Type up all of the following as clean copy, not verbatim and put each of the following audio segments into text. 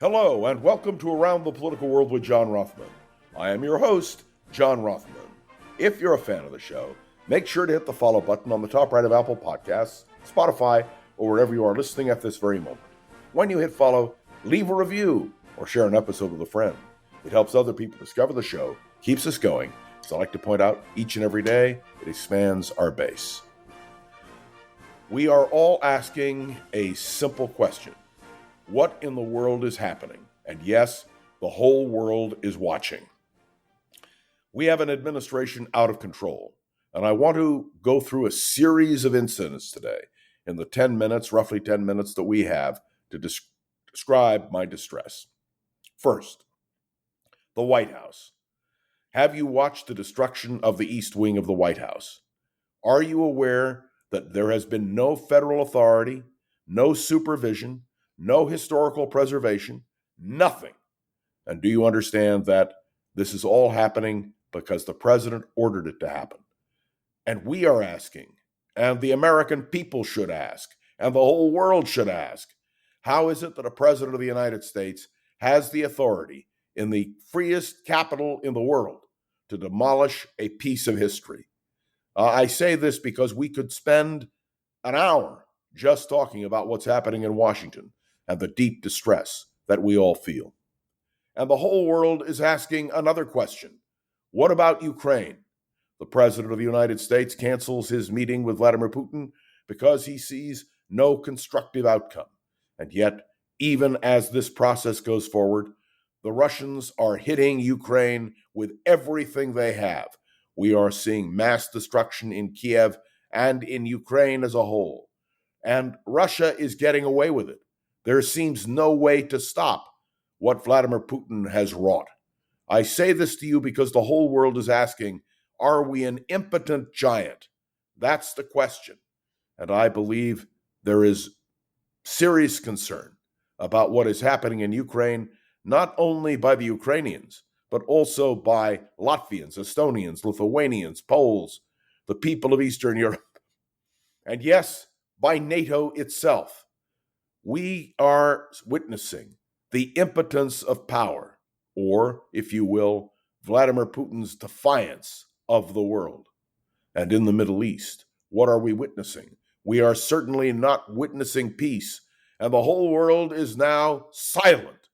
Hello, and welcome to Around the Political World with John Rothman. I am your host, John Rothman. If you're a fan of the show, make sure to hit the follow button on the top right of Apple Podcasts, Spotify, or wherever you are listening at this very moment. When you hit follow, leave a review or share an episode with a friend. It helps other people discover the show, keeps us going. As I like to point out each and every day, it expands our base. We are all asking a simple question. What in the world is happening? And yes, the whole world is watching. We have an administration out of control, and I want to go through a series of incidents today in the roughly 10 minutes that we have to describe my distress. First, the White House. Have you watched the destruction of the East Wing of the White House? Are you aware that there has been no federal authority, no supervision, no historical preservation, nothing? And do you understand that this is all happening because the president ordered it to happen? And we are asking, and the American people should ask, and the whole world should ask, how is it that a president of the United States has the authority in the freest capital in the world to demolish a piece of history? I say this because we could spend an hour just talking about what's happening in Washington and the deep distress that we all feel. And the whole world is asking another question. What about Ukraine? The President of the United States cancels his meeting with Vladimir Putin because he sees no constructive outcome. And yet, even as this process goes forward, the Russians are hitting Ukraine with everything they have. We are seeing mass destruction in Kiev and in Ukraine as a whole. And Russia is getting away with it. There seems no way to stop what Vladimir Putin has wrought. I say this to you because the whole world is asking, are we an impotent giant? That's the question. And I believe there is serious concern about what is happening in Ukraine, not only by the Ukrainians, but also by Latvians, Estonians, Lithuanians, Poles, the people of Eastern Europe, and yes, by NATO itself. We are witnessing the impotence of power, or, if you will, Vladimir Putin's defiance of the world. And in the Middle East, what are we witnessing? We are certainly not witnessing peace, and the whole world is now silent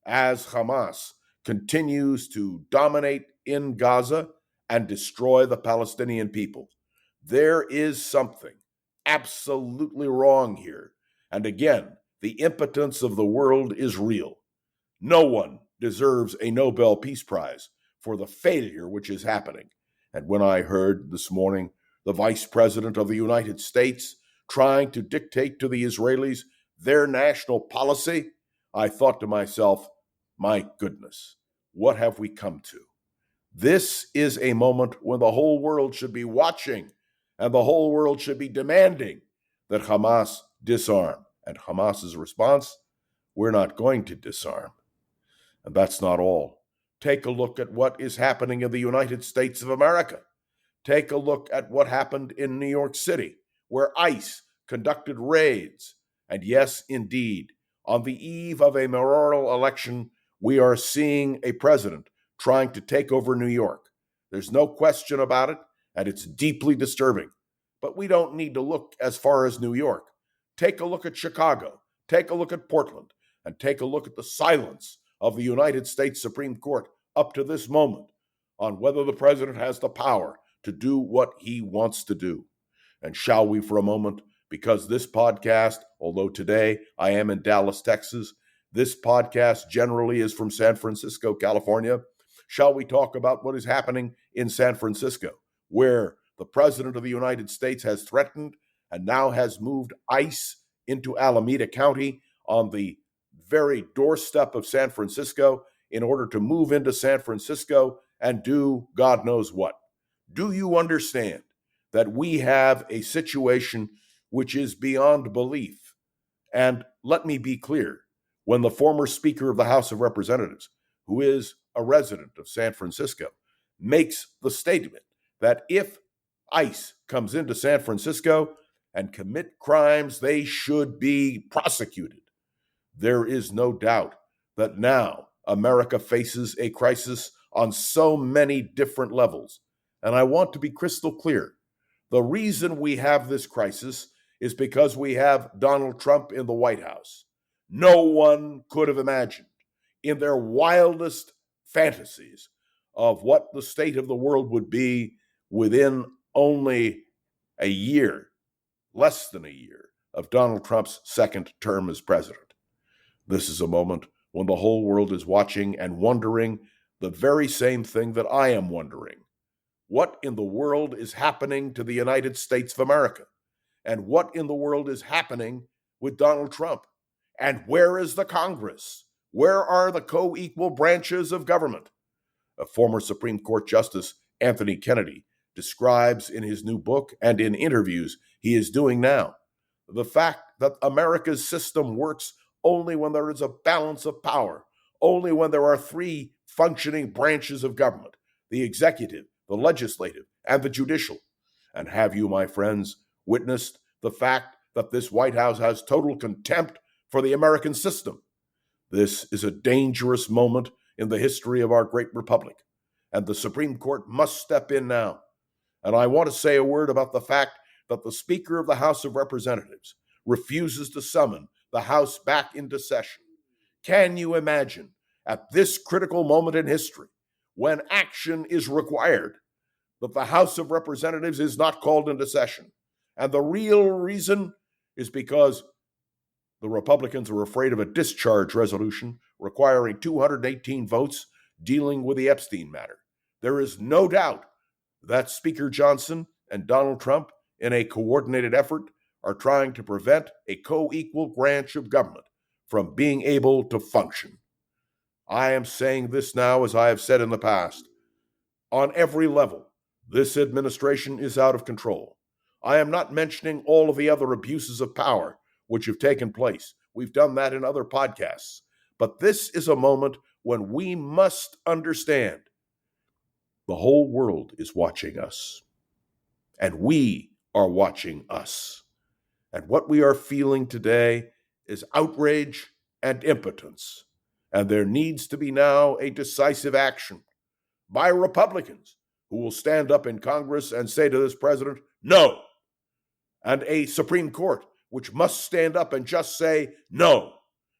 as Hamas continues to dominate in Gaza and destroy the Palestinian people. There is something absolutely wrong here. And again, the impotence of the world is real. No one deserves a Nobel Peace Prize for the failure which is happening. And when I heard this morning the Vice President of the United States trying to dictate to the Israelis their national policy, I thought to myself, my goodness, what have we come to? This is a moment when the whole world should be watching and the whole world should be demanding that Hamas disarm. And Hamas's response, we're not going to disarm. And that's not all. Take a look at what is happening in the United States of America. Take a look at what happened in New York City, where ICE conducted raids. And yes, indeed, on the eve of a mayoral election, we are seeing a president trying to take over New York. There's no question about it, and it's deeply disturbing. But we don't need to look as far as New York. Take a look at Chicago, take a look at Portland, and take a look at the silence of the United States Supreme Court up to this moment on whether the president has the power to do what he wants to do. And shall we for a moment, because this podcast, although today I am in Dallas, Texas, this podcast generally is from San Francisco, California, shall we talk about what is happening in San Francisco, where the President of the United States has threatened and now has moved ICE into Alameda County on the very doorstep of San Francisco in order to move into San Francisco and do God knows what. Do you understand that we have a situation which is beyond belief? And let me be clear, when the former Speaker of the House of Representatives, who is a resident of San Francisco, makes the statement that if ICE comes into San Francisco and commit crimes, they should be prosecuted, there is no doubt that now America faces a crisis on so many different levels. And I want to be crystal clear. The reason we have this crisis is because we have Donald Trump in the White House. No one could have imagined in their wildest fantasies of what the state of the world would be within only a year, less than a year, of Donald Trump's second term as president. This is a moment when the whole world is watching and wondering the very same thing that I am wondering. What in the world is happening to the United States of America? And what in the world is happening with Donald Trump? And where is the Congress? Where are the co-equal branches of government? A former Supreme Court Justice, Anthony Kennedy, describes in his new book and in interviews he is doing now the fact that America's system works only when there is a balance of power, only when there are three functioning branches of government, the executive, the legislative, and the judicial. And have you, my friends, witnessed the fact that this White House has total contempt for the American system? This is a dangerous moment in the history of our great republic, and the Supreme Court must step in now. And I want to say a word about the fact that the Speaker of the House of Representatives refuses to summon the House back into session. Can you imagine, at this critical moment in history, when action is required, that the House of Representatives is not called into session? And the real reason is because the Republicans are afraid of a discharge resolution requiring 218 votes dealing with the Epstein matter. There is no doubt that Speaker Johnson and Donald Trump, in a coordinated effort, are trying to prevent a co-equal branch of government from being able to function. I am saying this now, as I have said in the past. On every level, this administration is out of control. I am not mentioning all of the other abuses of power which have taken place. We've done that in other podcasts. But this is a moment when we must understand the whole world is watching us, and we are watching us. And what we are feeling today is outrage and impotence. And there needs to be now a decisive action by Republicans who will stand up in Congress and say to this president, no. And a Supreme Court which must stand up and just say no.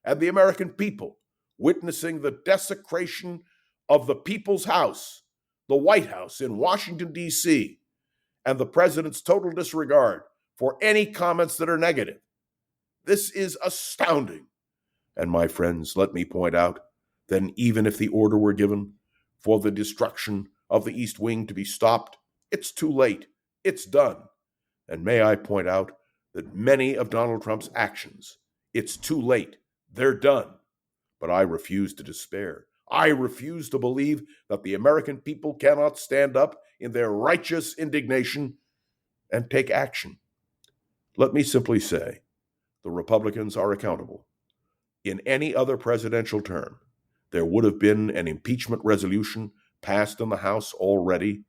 And the American people witnessing the desecration of the people's house, the White House in Washington, D.C., and the president's total disregard for any comments that are negative. This is astounding. And my friends, let me point out that even if the order were given for the destruction of the East Wing to be stopped, it's too late. It's done. And may I point out that many of Donald Trump's actions, it's too late. They're done. But I refuse to despair. I refuse to believe that the American people cannot stand up in their righteous indignation and take action. Let me simply say, the Republicans are accountable. In any other presidential term, there would have been an impeachment resolution passed in the House already,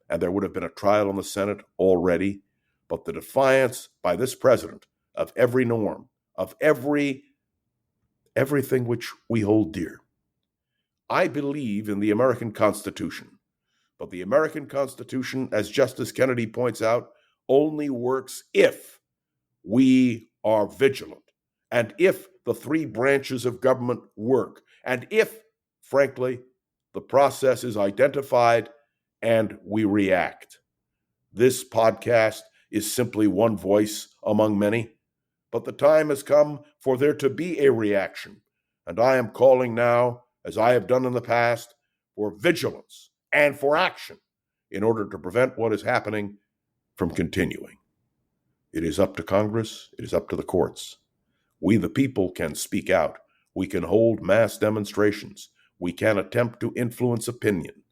and there would have been a trial in the Senate already. But the defiance by this president of every norm, of everything which we hold dear. I believe in the American Constitution, but the American Constitution, as Justice Kennedy points out, only works if we are vigilant, and if the three branches of government work, and if, frankly, the process is identified and we react. This podcast is simply one voice among many, but the time has come for there to be a reaction, and I am calling now, as I have done in the past, for vigilance and for action in order to prevent what is happening from continuing. It is up to Congress. It is up to the courts. We, the people, can speak out. We can hold mass demonstrations. We can attempt to influence opinion.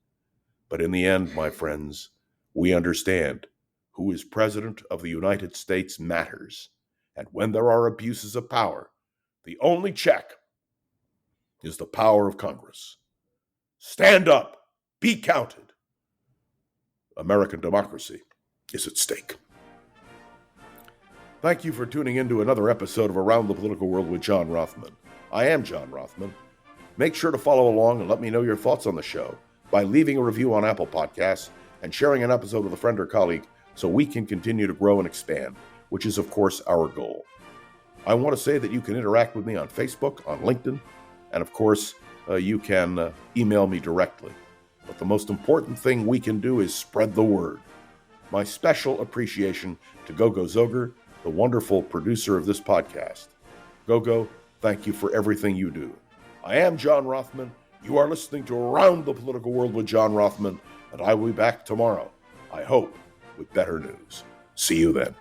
But in the end, my friends, we understand who is President of the United States matters. And when there are abuses of power, the only check is the power of Congress. Stand up. Be counted. American democracy is at stake. Thank you for tuning in to another episode of Around the Political World with John Rothman. I am John Rothman, Make sure to follow along and let me know your thoughts on the show by leaving a review on Apple Podcasts and sharing an episode with a friend or colleague so we can continue to grow and expand, which is, of course, our goal. I want to say that you can interact with me on Facebook, on LinkedIn, and, of course, you can email me directly. But the most important thing we can do is spread the word. My special appreciation to Gogo Zoger, the wonderful producer of this podcast. Gogo, thank you for everything you do. I am John Rothman. You are listening to Around the Political World with John Rothman, and I will be back tomorrow, I hope, with better news. See you then.